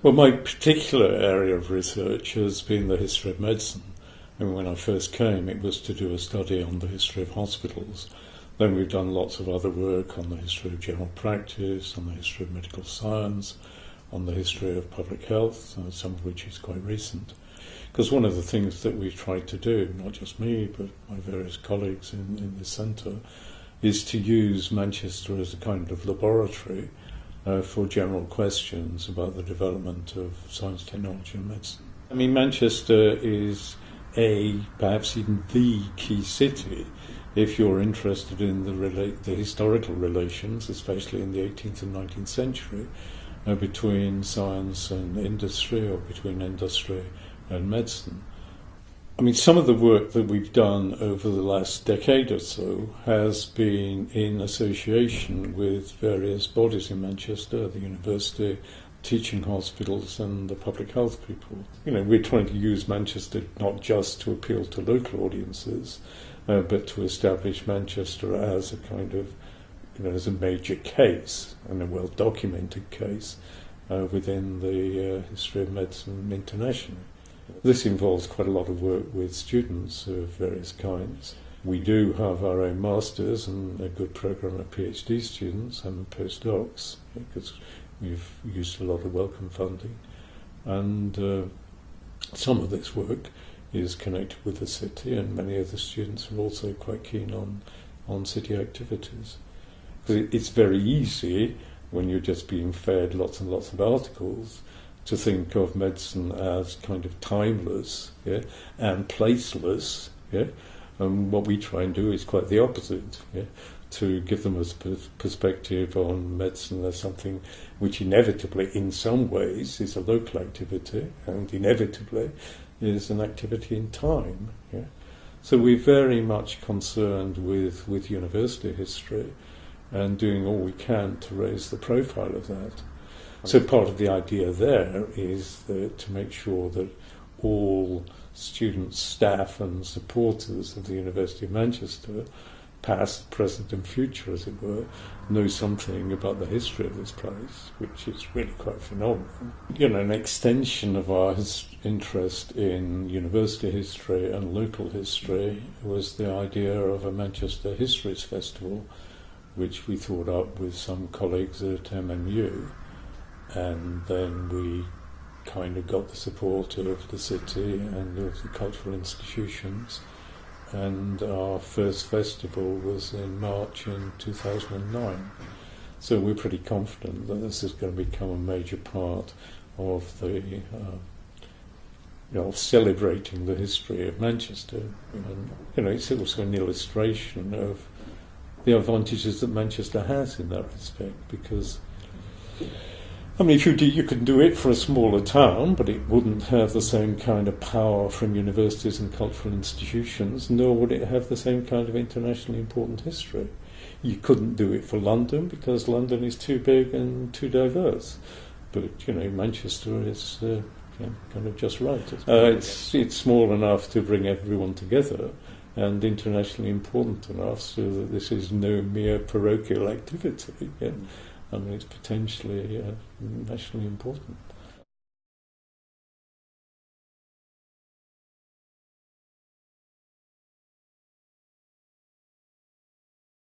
Well, my particular area of research has been the history of medicine. And when I first came, it was to do a study on the history of hospitals. Then we've done lots of other work on the history of general practice, on the history of medical science, on the history of public health, some of which is quite recent. Because one of the things that we've tried to do, not just me, but my various colleagues in the centre, is to use Manchester as a kind of laboratory for general questions about the development of science, technology and medicine. I mean, Manchester is perhaps even the key city if you're interested in the historical relations, especially in the 18th and 19th century, between science and industry, or between industry and medicine. I mean, some of the work that we've done over the last decade or so has been in association with various bodies in Manchester, the university, teaching hospitals and the public health people. You know, we're trying to use Manchester not just to appeal to local audiences, but to establish Manchester as a kind of, as a major case and a well-documented case within the history of medicine internationally. This involves quite a lot of work with students of various kinds. We do have our own masters and a good program of PhD students and postdocs, because we've used a lot of Wellcome funding. And some of this work is connected with the city, and many of the students are also quite keen on city activities. It's very easy, when you're just being fed lots and lots of articles, to think of medicine as kind of timeless, and placeless. And what we try and do is quite the opposite, to give them a perspective on medicine as something which inevitably, in some ways, is a local activity, and inevitably is an activity in time. So we're very much concerned with university history and doing all we can to raise the profile of that. So part of the idea there is to make sure that all students, staff and supporters of the University of Manchester, past, present and future as it were, know something about the history of this place, which is really quite phenomenal. An extension of our interest in university history and local history was the idea of a Manchester Histories Festival, which we thought up with some colleagues at MMU. And then we kind of got the support of the city and of the cultural institutions. And our first festival was in March in 2009. So we're pretty confident that this is going to become a major part of the, celebrating the history of Manchester. And, it's also an illustration of the advantages that Manchester has in that respect, because if you could do it for a smaller town, but it wouldn't have the same kind of power from universities and cultural institutions, nor would it have the same kind of internationally important history. You couldn't do it for London, because London is too big and too diverse. But, Manchester is kind of just right. It's small enough to bring everyone together, and internationally important enough so that this is no mere parochial activity. It's potentially nationally important.